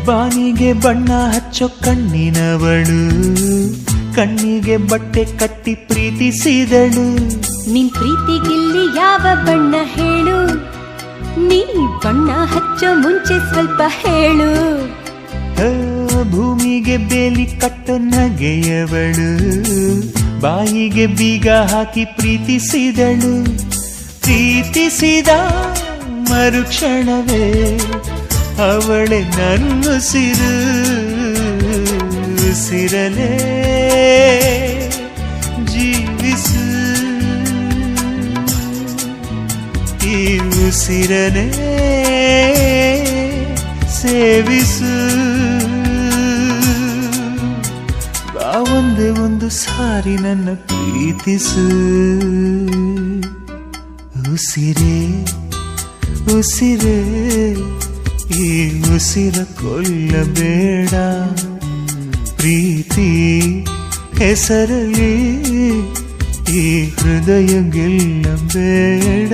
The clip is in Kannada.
ಬಾನಿಗೆ ಬಣ್ಣ ಹಚ್ಚೋ ಕಣ್ಣಿನವಳು, ಕಣ್ಣಿಗೆ ಬಟ್ಟೆ ಕಟ್ಟಿ ಪ್ರೀತಿಸಿದಳು. ನಿನ್ ಪ್ರೀತಿಗಿಲ್ಲಿ ಯಾವ ಬಣ್ಣ ಹೇಳು, ನೀ ಬಣ್ಣ ಹಚ್ಚೋ ಮುಂಚೆ ಸ್ವಲ್ಪ ಹೇಳು. ಭೂಮಿಗೆ ಬೇಲಿ ಕಟ್ಟೋ ನಗೆಯವಳು, ಬಾಯಿಗೆ ಬೀಗ ಹಾಕಿ ಪ್ರೀತಿಸಿದಳು. ಪ್ರೀತಿಸಿದ ಮರುಕ್ಷಣವೇ ಅವಳೆ ನನ್ನುಸಿರು, ಉಸಿರಲೇ ಜೀವಿಸು, ಈ ಉಸಿರನೇ ಸೇವಿಸು. ಬಾ ಒಂದೇ ಒಂದು ಸಾರಿ ನನ್ನ ಪ್ರೀತಿಸು. ಉಸಿರೇ ಉಸಿರೇ ಈ ಉಸಿರ ಕೊಲ್ಲಬೇಡ, ಪ್ರೀತಿ ಹೆಸರಲ್ಲಿ ಈ ಹೃದಯ ಗೆಲ್ಲಬೇಡ.